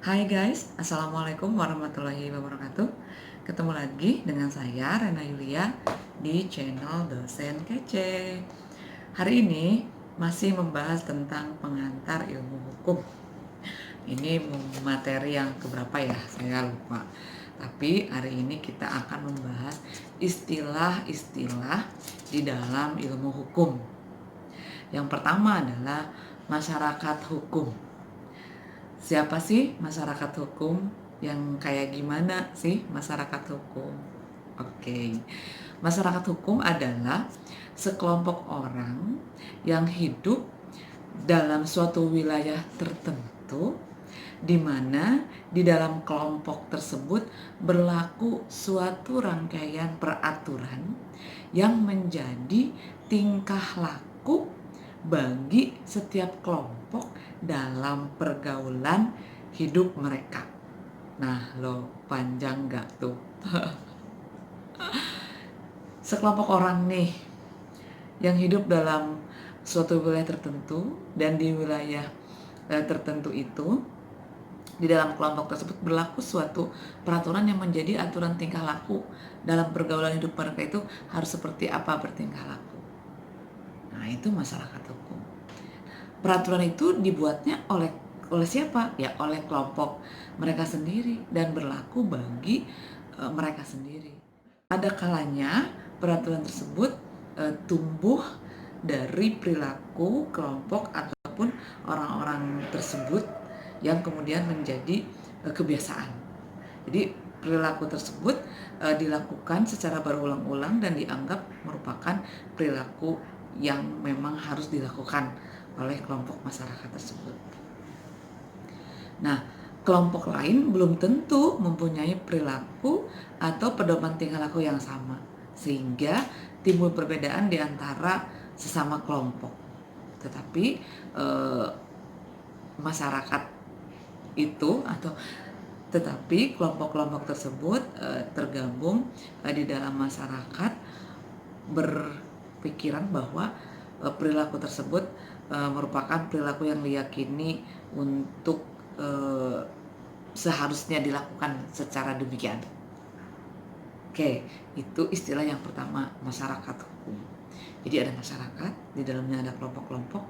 Hai guys, Assalamualaikum warahmatullahi wabarakatuh. Ketemu lagi dengan saya Rena Yulia di channel Dosen Kece. Hari ini masih membahas tentang pengantar ilmu hukum. Ini materi yang keberapa ya, saya lupa. Tapi hari ini kita akan membahas istilah-istilah di dalam ilmu hukum. Yang pertama adalah masyarakat hukum. Siapa sih masyarakat hukum? Yang kayak gimana sih masyarakat hukum? Oke, masyarakat hukum adalah sekelompok orang yang hidup dalam suatu wilayah tertentu, di mana di dalam kelompok tersebut berlaku suatu rangkaian peraturan yang menjadi tingkah laku bagi setiap kelompok dalam pergaulan hidup mereka. Nah, panjang gak tuh? Sekelompok orang nih yang hidup dalam suatu wilayah tertentu, dan di wilayah tertentu itu, di dalam kelompok tersebut berlaku suatu peraturan yang menjadi aturan tingkah laku dalam pergaulan hidup mereka itu harus seperti apa bertingkah laku. Nah, itu masyarakat hukum. Peraturan itu dibuatnya oleh siapa? Ya oleh kelompok mereka sendiri dan berlaku bagi mereka sendiri. Ada kalanya peraturan tersebut tumbuh dari perilaku kelompok ataupun orang-orang tersebut yang kemudian menjadi kebiasaan. Jadi perilaku tersebut dilakukan secara berulang-ulang dan dianggap merupakan perilaku yang memang harus dilakukan oleh kelompok masyarakat tersebut. Nah, kelompok lain belum tentu mempunyai perilaku atau pedoman tingkah laku yang sama, sehingga timbul perbedaan di antara sesama kelompok. Tetapi masyarakat itu tetapi kelompok-kelompok tersebut tergabung di dalam masyarakat berpikiran bahwa perilaku tersebut merupakan perilaku yang diyakini untuk seharusnya dilakukan secara demikian. Oke, itu istilah yang pertama, masyarakat hukum. Jadi ada masyarakat, di dalamnya ada kelompok-kelompok,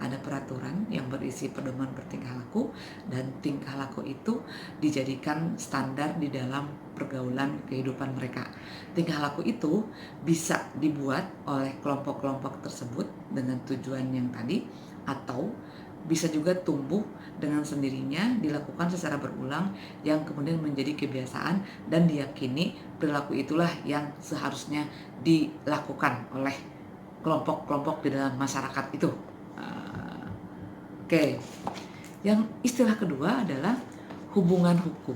ada peraturan yang berisi pedoman bertingkah laku, dan tingkah laku itu dijadikan standar di dalam pergaulan kehidupan mereka. Tingkah laku itu bisa dibuat oleh kelompok-kelompok tersebut dengan tujuan yang tadi, atau bisa juga tumbuh dengan sendirinya, dilakukan secara berulang yang kemudian menjadi kebiasaan dan diyakini perilaku itulah yang seharusnya dilakukan oleh kelompok-kelompok di dalam masyarakat itu. Oke. Yang istilah kedua adalah hubungan hukum.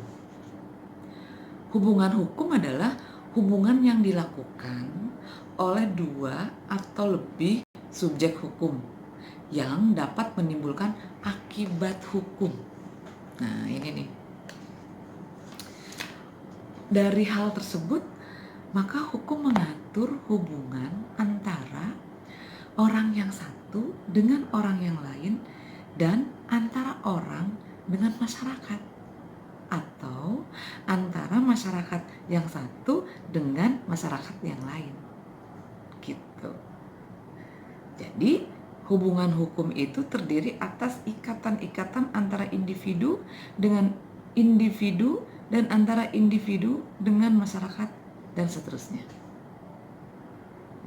Hubungan hukum adalah hubungan yang dilakukan oleh dua atau lebih subjek hukum yang dapat menimbulkan akibat hukum. Nah, ini nih. Dari hal tersebut, maka hukum mengatur hubungan antara orang yang satu dengan orang yang lain dan antara orang dengan masyarakat, atau antara masyarakat yang satu dengan masyarakat yang lain. Gitu. Jadi hubungan hukum itu terdiri atas ikatan-ikatan antara individu dengan individu dan antara individu dengan masyarakat dan seterusnya.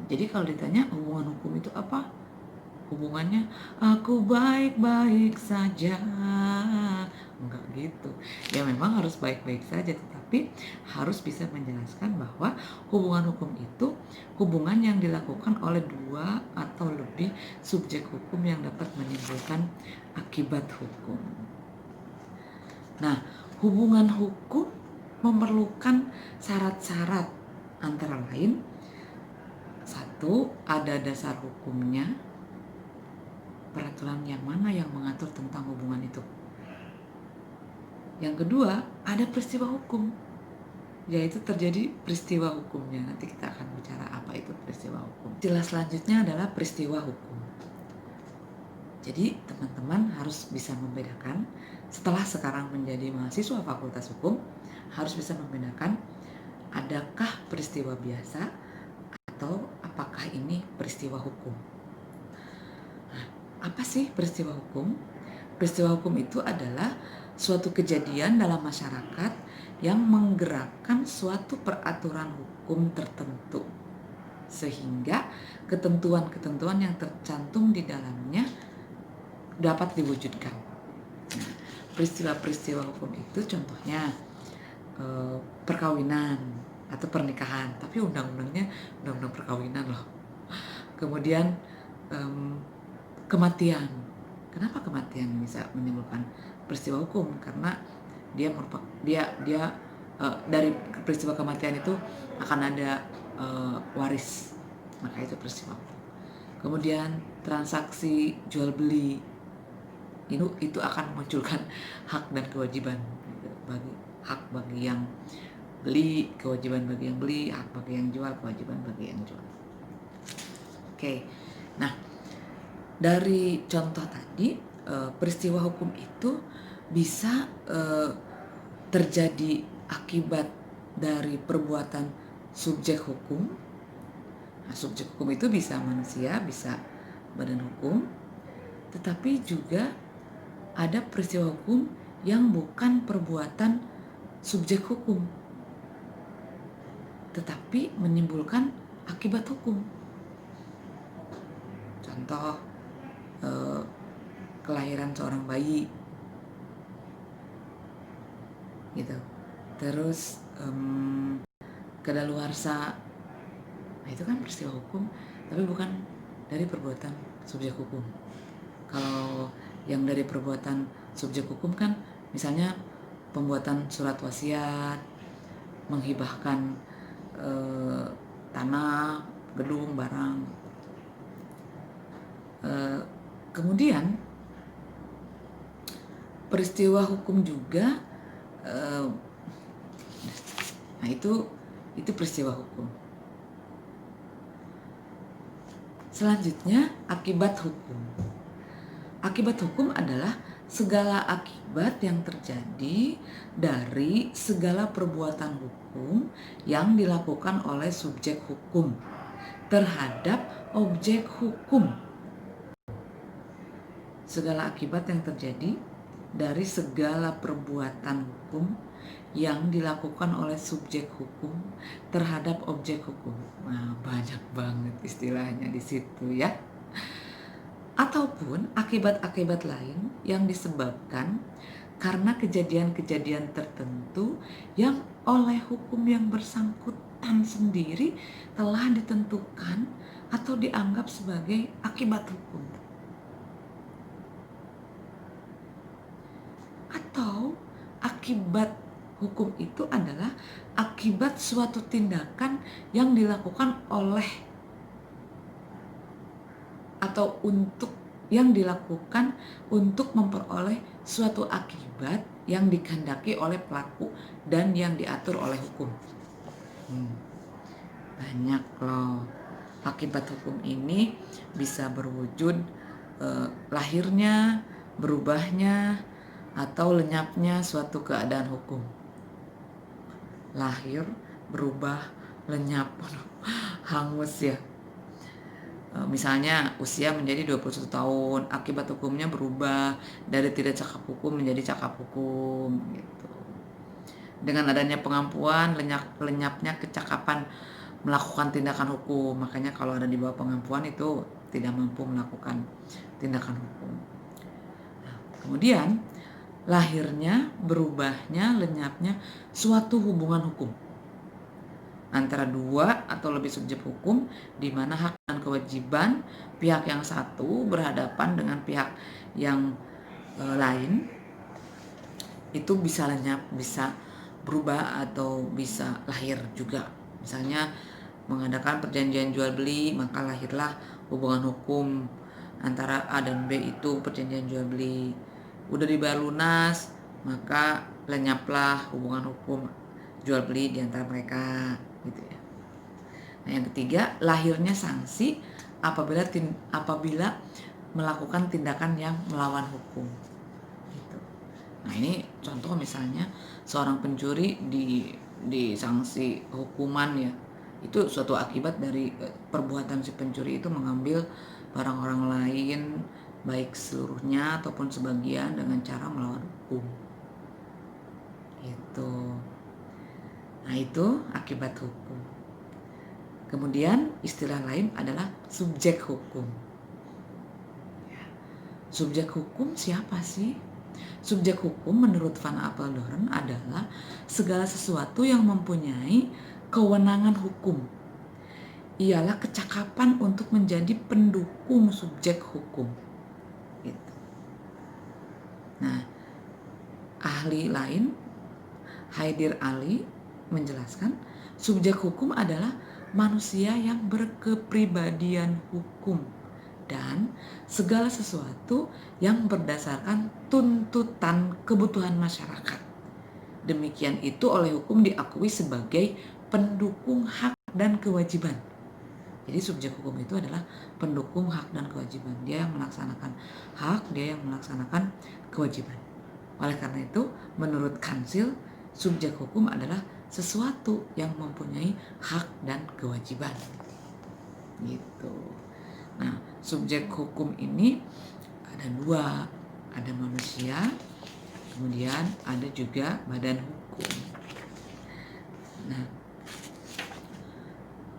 Jadi kalau ditanya hubungan hukum itu apa? Hubungannya aku baik-baik saja. Enggak gitu. Ya memang harus baik-baik saja, tetapi harus bisa menjelaskan bahwa hubungan hukum itu hubungan yang dilakukan oleh dua atau lebih subjek hukum yang dapat menimbulkan akibat hukum. Nah, hubungan hukum memerlukan syarat-syarat, antara lain, satu, ada dasar hukumnya, peraturan yang mana yang mengatur tentang hubungan itu. Yang kedua, ada peristiwa hukum, yaitu terjadi peristiwa hukumnya. Nanti kita akan bicara apa itu peristiwa hukum. Istilah selanjutnya adalah peristiwa hukum. Jadi teman-teman harus bisa membedakan setelah sekarang menjadi mahasiswa Fakultas Hukum harus bisa membedakan adakah peristiwa biasa atau apakah ini peristiwa hukum. Nah, apa sih peristiwa hukum? Peristiwa hukum itu adalah suatu kejadian dalam masyarakat yang menggerakkan suatu peraturan hukum tertentu sehingga ketentuan-ketentuan yang tercantum di dalamnya dapat diwujudkan. Nah, peristiwa-peristiwa hukum itu contohnya perkawinan atau pernikahan, tapi undang-undangnya undang-undang perkawinan loh. Kemudian kematian. Kenapa kematian bisa menimbulkan peristiwa hukum? Karena dia merupakan dari peristiwa kematian itu akan ada waris, maka itu peristiwa hukum. Kemudian transaksi jual beli itu akan memunculkan hak dan kewajiban bagi yang beli, kewajiban bagi yang beli, hak bagi yang jual, kewajiban bagi yang jual. Oke. Nah, dari contoh tadi peristiwa hukum itu bisa terjadi akibat dari perbuatan subjek hukum. Nah, subjek hukum itu bisa manusia, bisa badan hukum, tetapi juga ada peristiwa hukum yang bukan perbuatan subjek hukum, tetapi menimbulkan akibat hukum. Contoh, kelahiran seorang bayi, gitu. Terus kadaluarsa, nah itu kan peristiwa hukum, tapi bukan dari perbuatan subjek hukum. Kalau yang dari perbuatan subjek hukum kan, misalnya pembuatan surat wasiat, menghibahkan tanah, gedung, barang. Kemudian peristiwa hukum juga, nah itu peristiwa hukum. Selanjutnya akibat hukum. Akibat hukum adalah segala akibat yang terjadi dari segala perbuatan hukum yang dilakukan oleh subjek hukum terhadap objek hukum. Segala akibat yang terjadi dari segala perbuatan hukum yang dilakukan oleh subjek hukum terhadap objek hukum. Nah, banyak banget istilahnya di situ ya. Ataupun akibat-akibat lain yang disebabkan karena kejadian-kejadian tertentu yang oleh hukum yang bersangkutan sendiri telah ditentukan atau dianggap sebagai akibat hukum. Atau akibat hukum itu adalah akibat suatu tindakan yang dilakukan oleh atau yang dilakukan untuk memperoleh suatu akibat yang dikehendaki oleh pelaku dan yang diatur oleh hukum. Banyak loh. Akibat hukum ini bisa berwujud lahirnya, berubahnya, atau lenyapnya suatu keadaan hukum. Lahir, berubah, lenyap, hangus ya. Misalnya usia menjadi 21 tahun, akibat hukumnya berubah dari tidak cakap hukum menjadi cakap hukum gitu. Dengan adanya pengampuan, lenyapnya kecakapan melakukan tindakan hukum. Makanya kalau ada di bawah pengampuan itu tidak mampu melakukan tindakan hukum. Nah, kemudian lahirnya, berubahnya, lenyapnya suatu hubungan hukum antara dua atau lebih subjek hukum, di mana hak dan kewajiban pihak yang satu berhadapan dengan pihak yang lain, itu bisa lenyap, bisa berubah, atau bisa lahir juga. Misalnya mengadakan perjanjian jual beli, maka lahirlah hubungan hukum antara A dan B, itu perjanjian jual beli. Udah dibayar lunas, maka lenyaplah hubungan hukum jual beli di antara mereka, gitu ya. Nah, yang ketiga, lahirnya sanksi apabila melakukan tindakan yang melawan hukum, gitu. Nah, ini contoh misalnya seorang pencuri disanksi hukuman ya. Itu suatu akibat dari perbuatan si pencuri itu mengambil barang orang lain, baik seluruhnya ataupun sebagian dengan cara melawan hukum. Itu. Nah, itu akibat hukum. Kemudian istilah lain adalah subjek hukum. Subjek hukum siapa sih? Subjek hukum menurut Van Apeldoorn adalah segala sesuatu yang mempunyai kewenangan hukum. Ialah kecakapan untuk menjadi pendukung subjek hukum. Gitu. Nah, ahli lain, Haidir Ali, menjelaskan subjek hukum adalah manusia yang berkepribadian hukum dan segala sesuatu yang berdasarkan tuntutan kebutuhan masyarakat. Demikian itu oleh hukum diakui sebagai pendukung hak dan kewajiban. Jadi subjek hukum itu adalah pendukung hak dan kewajiban. Dia yang melaksanakan hak, dia yang melaksanakan kewajiban. Oleh karena itu, menurut Kansil, subjek hukum adalah sesuatu yang mempunyai hak dan kewajiban. Gitu. Nah, subjek hukum ini ada dua, ada manusia, kemudian ada juga badan hukum. Nah,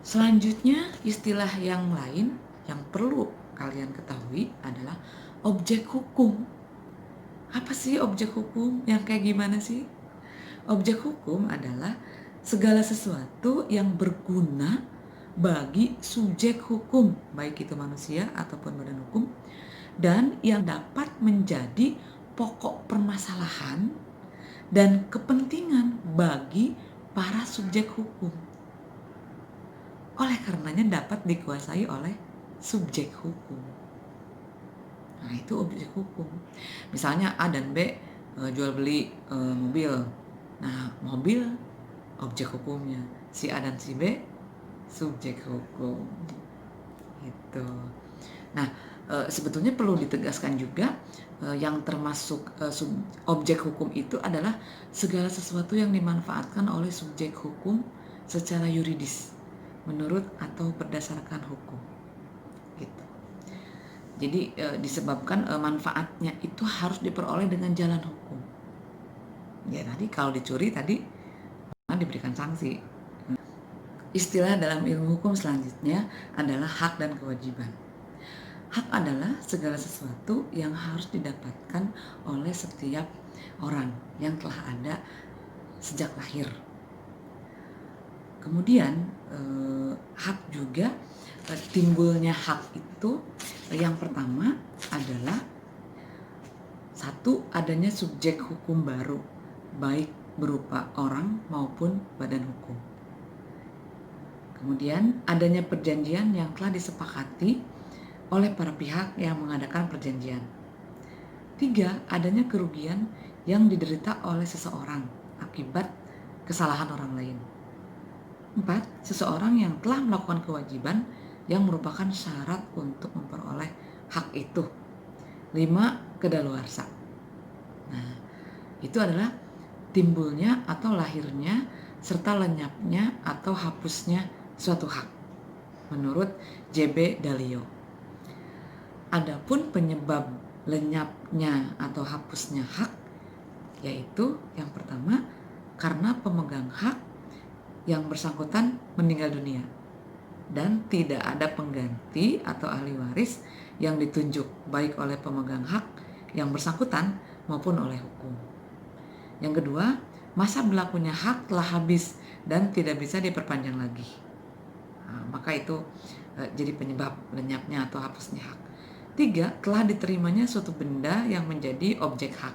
selanjutnya istilah yang lain yang perlu kalian ketahui adalah objek hukum. Apa sih objek hukum? Yang kayak gimana sih? Objek hukum adalah segala sesuatu yang berguna bagi subjek hukum, baik itu manusia ataupun badan hukum, dan yang dapat menjadi pokok permasalahan dan kepentingan bagi para subjek hukum. Oleh karenanya dapat dikuasai oleh subjek hukum. Nah, itu objek hukum. Misalnya A dan B jual beli mobil. Nah, mobil objek hukumnya, si A dan si B subjek hukum. Gitu. Nah, sebetulnya perlu ditegaskan juga yang termasuk objek hukum itu adalah segala sesuatu yang dimanfaatkan oleh subjek hukum secara yuridis menurut atau berdasarkan hukum. Gitu. Jadi disebabkan manfaatnya itu harus diperoleh dengan jalan hukum. Ya tadi kalau dicuri tadi diberikan sanksi. Istilah dalam ilmu hukum selanjutnya adalah hak dan kewajiban. Hak adalah segala sesuatu yang harus didapatkan oleh setiap orang yang telah ada sejak lahir. Kemudian hak juga timbulnya hak itu yang pertama adalah satu, adanya subjek hukum baru, baik berupa orang maupun badan hukum. Kemudian adanya perjanjian yang telah disepakati oleh para pihak yang mengadakan perjanjian. 3, adanya kerugian yang diderita oleh seseorang akibat kesalahan orang lain. 4, seseorang yang telah melakukan kewajiban yang merupakan syarat untuk memperoleh hak itu. 5, kedaluarsa. Nah, itu adalah timbulnya atau lahirnya serta lenyapnya atau hapusnya suatu hak menurut J.B. Dalio. Adapun penyebab lenyapnya atau hapusnya hak yaitu yang pertama karena pemegang hak yang bersangkutan meninggal dunia dan tidak ada pengganti atau ahli waris yang ditunjuk baik oleh pemegang hak yang bersangkutan maupun oleh hukum. Yang kedua, masa berlakunya hak telah habis dan tidak bisa diperpanjang lagi. Nah, maka itu jadi penyebab lenyapnya atau hapusnya hak. 3, telah diterimanya suatu benda yang menjadi objek hak.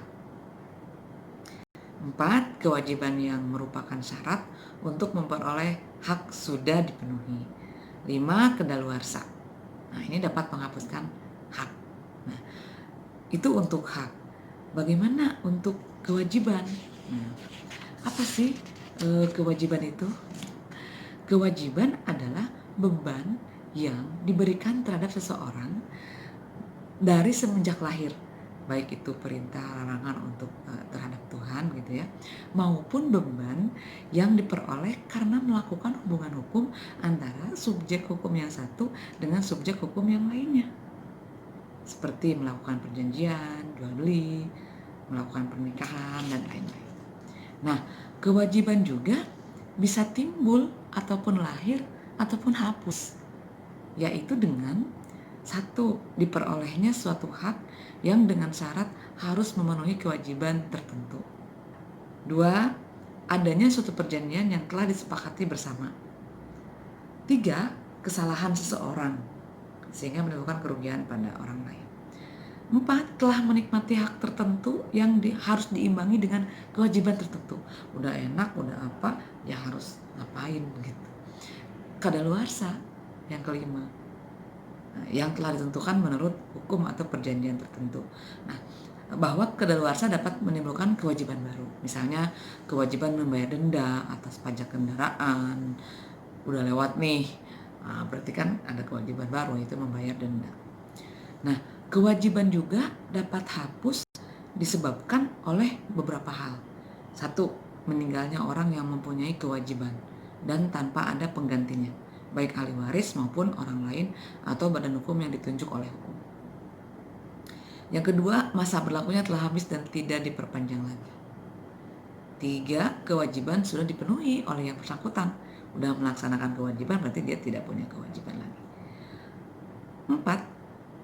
4, kewajiban yang merupakan syarat untuk memperoleh hak sudah dipenuhi. 5, kedaluarsa. Nah, ini dapat menghapuskan hak. Nah, itu untuk hak. Bagaimana untuk kewajiban? Nah, apa sih kewajiban itu? Kewajiban adalah beban yang diberikan terhadap seseorang dari semenjak lahir baik itu perintah larangan untuk terhadap Tuhan gitu ya, maupun beban yang diperoleh karena melakukan hubungan hukum antara subjek hukum yang satu dengan subjek hukum yang lainnya, seperti melakukan perjanjian, jual beli, melakukan pernikahan dan lain-lain. Nah, kewajiban juga bisa timbul ataupun lahir ataupun hapus, yaitu dengan satu, diperolehnya suatu hak yang dengan syarat harus memenuhi kewajiban tertentu. Dua, adanya suatu perjanjian yang telah disepakati bersama. Tiga, kesalahan seseorang sehingga menimbulkan kerugian pada orang lain. Empat, telah menikmati hak tertentu yang harus diimbangi dengan kewajiban tertentu. Udah enak, udah apa, ya harus ngapain gitu. Kadaluarsa yang kelima, yang telah ditentukan menurut hukum atau perjanjian tertentu. Nah, bahwa kadaluarsa dapat menimbulkan kewajiban baru. Misalnya kewajiban membayar denda atas pajak kendaraan. Udah lewat nih, berarti kan ada kewajiban baru, yaitu membayar denda. Nah, kewajiban juga dapat hapus disebabkan oleh beberapa hal. Satu, meninggalnya orang yang mempunyai kewajiban dan tanpa ada penggantinya, baik ahli waris maupun orang lain atau badan hukum yang ditunjuk oleh hukum. Yang kedua, masa berlakunya telah habis dan tidak diperpanjang lagi. Tiga, kewajiban sudah dipenuhi oleh yang bersangkutan. Udah melaksanakan kewajiban, berarti dia tidak punya kewajiban lagi. Empat,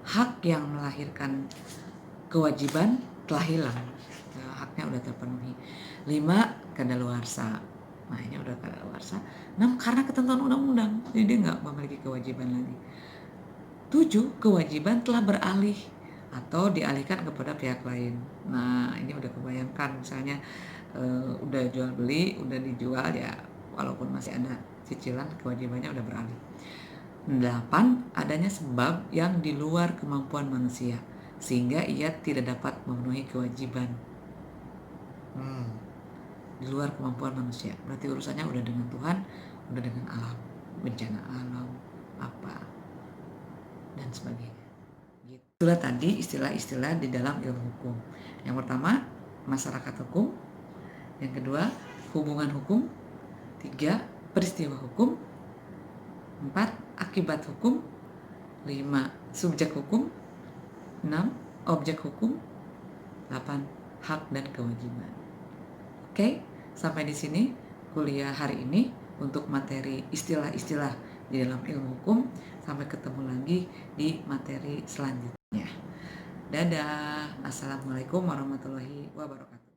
hak yang melahirkan kewajiban telah hilang. Haknya udah terpenuhi. Lima, kadaluarsa. Nah, ini udah kadaluarsa. 6, karena ketentuan undang-undang, jadi dia nggak memiliki kewajiban lagi. 7, kewajiban telah beralih atau dialihkan kepada pihak lain. Nah, ini udah kebayangkan misalnya udah jual beli, udah dijual ya, walaupun masih ada cicilan, kewajibannya udah beralih. 8, adanya sebab yang di luar kemampuan manusia sehingga ia tidak dapat memenuhi kewajiban. Di luar kemampuan manusia, berarti urusannya udah dengan Tuhan, udah dengan alam, bencana alam, apa dan sebagainya. Itulah tadi istilah-istilah di dalam ilmu hukum. Yang pertama, masyarakat hukum. Yang kedua, hubungan hukum. 3, peristiwa hukum. 4, akibat hukum. 5, subjek hukum. 6, objek hukum. 8, hak dan kewajiban. Oke, sampai di sini kuliah hari ini untuk materi istilah-istilah di dalam ilmu hukum. Sampai ketemu lagi di materi selanjutnya. Dadah. Assalamualaikum warahmatullahi wabarakatuh.